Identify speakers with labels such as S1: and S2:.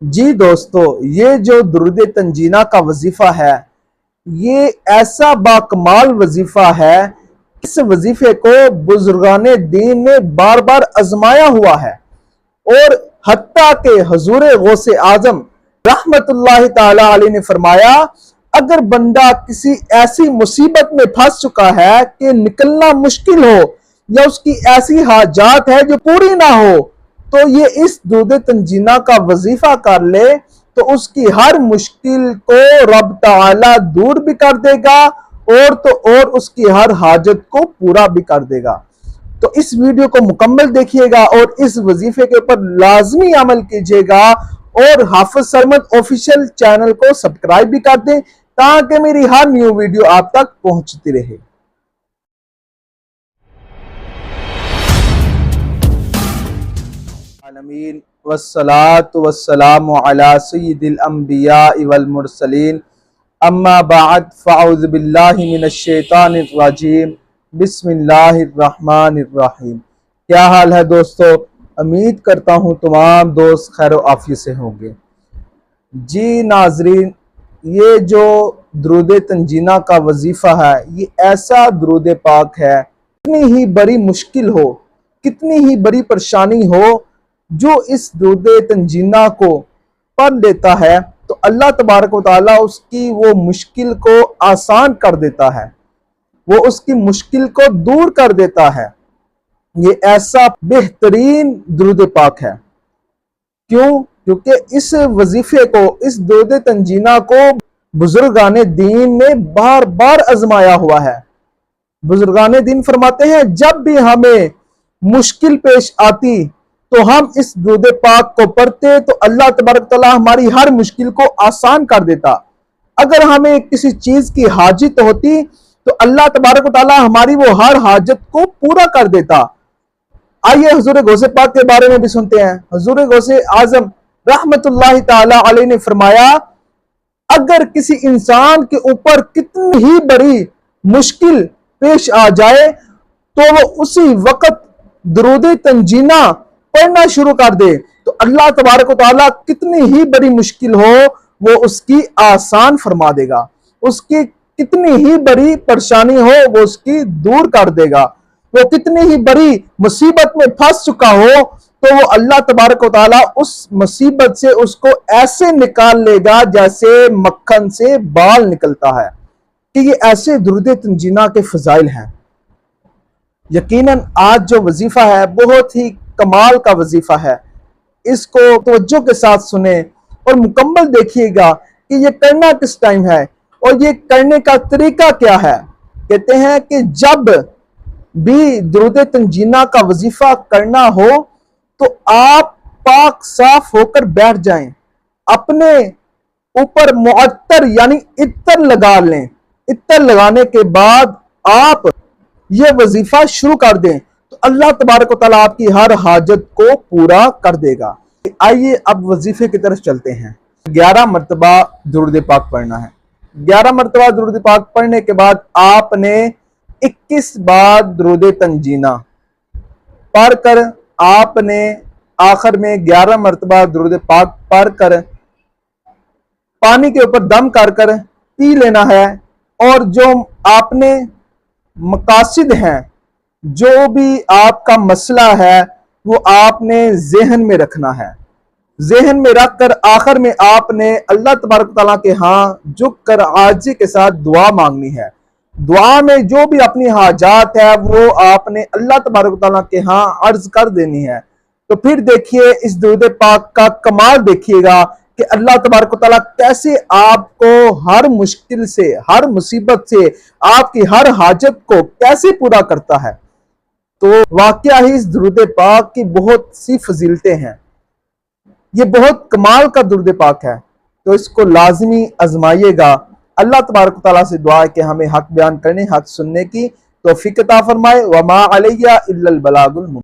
S1: جی دوستو، یہ جو درود تنجینہ کا وظیفہ ہے یہ ایسا باکمال وظیفہ ہے۔ اس وظیفے کو بزرگان دین نے بار بار آزمایا ہوا ہے، اور حتیٰ کہ حضور غوث اعظم رحمت اللہ تعالی علیہ نے فرمایا اگر بندہ کسی ایسی مصیبت میں پھنس چکا ہے کہ نکلنا مشکل ہو یا اس کی ایسی حاجات ہے جو پوری نہ ہو تو یہ اس درود تنجینہ کا وظیفہ کر لے تو اس کی ہر مشکل کو رب تعالی دور بھی کر دے گا اور اس کی ہر حاجت کو پورا بھی کر دے گا۔ تو اس ویڈیو کو مکمل دیکھیے گا اور اس وظیفے کے اوپر لازمی عمل کیجیے گا، اور حافظ سرمد آفیشیل چینل کو سبسکرائب بھی کر دیں تاکہ میری ہر نیو ویڈیو آپ تک پہنچتی رہے۔ العالمین والصلاة والسلام علی سید الانبیاء والمرسلین، اما بعد فاعوذ باللہ من الشیطان الرجیم، بسم اللہ الرحمن الرحیم۔ کیا حال ہے دوستو؟ امید کرتا ہوں تمام دوست خیر و عافیت سے ہوں گے۔ جی ناظرین، یہ جو درود تنجینہ کا وظیفہ ہے یہ ایسا درود پاک ہے، کتنی ہی بڑی مشکل ہو، کتنی ہی بڑی پریشانی ہو، جو اس درود تنجینہ کو پڑھ لیتا ہے تو اللہ تبارک و تعالیٰ اس کی وہ مشکل کو آسان کر دیتا ہے، وہ اس کی مشکل کو دور کر دیتا ہے۔ یہ ایسا بہترین درود پاک ہے۔ کیوں؟ کیونکہ اس وظیفے کو، اس درود تنجینہ کو بزرگان دین نے بار بار آزمایا ہوا ہے۔ بزرگان دین فرماتے ہیں جب بھی ہمیں مشکل پیش آتی تو ہم اس درود پاک کو پڑھتے تو اللہ تبارک تعالیٰ ہماری ہر مشکل کو آسان کر دیتا۔ اگر ہمیں کسی چیز کی حاجت ہوتی تو اللہ تبارک تعالیٰ ہماری وہ ہر حاجت کو پورا کر دیتا۔ آئیے حضور غوث پاک کے بارے میں بھی سنتے ہیں۔ حضور غوث اعظم رحمت اللہ تعالی علیہ نے فرمایا اگر کسی انسان کے اوپر کتنی ہی بڑی مشکل پیش آ جائے تو وہ اسی وقت درود تنجینہ پڑھنا شروع کر دے تو اللہ تبارک و تعالیٰ کتنی ہی بڑی مشکل ہو وہ اس کی آسان فرما دے گا، اس کی کتنی ہی بڑی پریشانی ہو وہ اس کی دور کر دے گا، وہ کتنی ہی بڑی مصیبت میں پھنس چکا ہو تو وہ اللہ تبارک و تعالیٰ اس مصیبت سے اس کو ایسے نکال لے گا جیسے مکھن سے بال نکلتا ہے۔ کہ یہ ایسے درود تنجینہ کے فضائل ہیں۔ یقیناً آج جو وظیفہ ہے بہت ہی کمال کا وظیفہ ہے، اس کو توجہ کے ساتھ سنیں اور مکمل دیکھیے گا کہ یہ کرنا کس ٹائم ہے اور یہ کرنے کا طریقہ کیا ہے۔ کہتے ہیں کہ جب بھی درود تنجینہ کا وظیفہ کرنا ہو تو آپ پاک صاف ہو کر بیٹھ جائیں، اپنے اوپر معطر یعنی عطر لگا لیں، عطر لگانے کے بعد آپ یہ وظیفہ شروع کر دیں تو اللہ تبارک و تعالیٰ آپ کی ہر حاجت کو پورا کر دے گا۔ آئیے اب وظیفے کی طرف چلتے ہیں۔ 11 مرتبہ درود پاک پڑھنا ہے۔ 11 مرتبہ درود پاک پڑھنے کے بعد آپ نے 21 بار درود تنجینہ پڑھ کر آپ نے آخر میں 11 مرتبہ درود پاک پڑھ کر پانی کے اوپر دم کر کر پی لینا ہے، اور جو آپ نے مقاصد ہیں، جو بھی آپ کا مسئلہ ہے وہ آپ نے ذہن میں رکھنا ہے۔ ذہن میں رکھ کر آخر میں آپ نے اللہ تبارک تعالیٰ کے ہاں جھک کر عاجزی کے ساتھ دعا مانگنی ہے۔ دعا میں جو بھی اپنی حاجات ہے وہ آپ نے اللہ تبارک تعالیٰ کے ہاں عرض کر دینی ہے۔ تو پھر دیکھیے اس درود پاک کا کمال دیکھیے گا کہ اللہ تبارک و تعالیٰ کیسے آپ کو ہر مشکل سے، ہر مصیبت سے، آپ کی ہر حاجت کو کیسے پورا کرتا ہے۔ تو واقعہ ہی اس درود پاک کی بہت سی فضیلتیں ہیں، یہ بہت کمال کا درود پاک ہے، تو اس کو لازمی آزمائیے گا۔ اللہ تبارک و تعالیٰ سے دعا ہے کہ ہمیں حق بیان کرنے، حق سننے کی توفیق عطا فرمائے۔ وما علیہ الا البلاغ المبین۔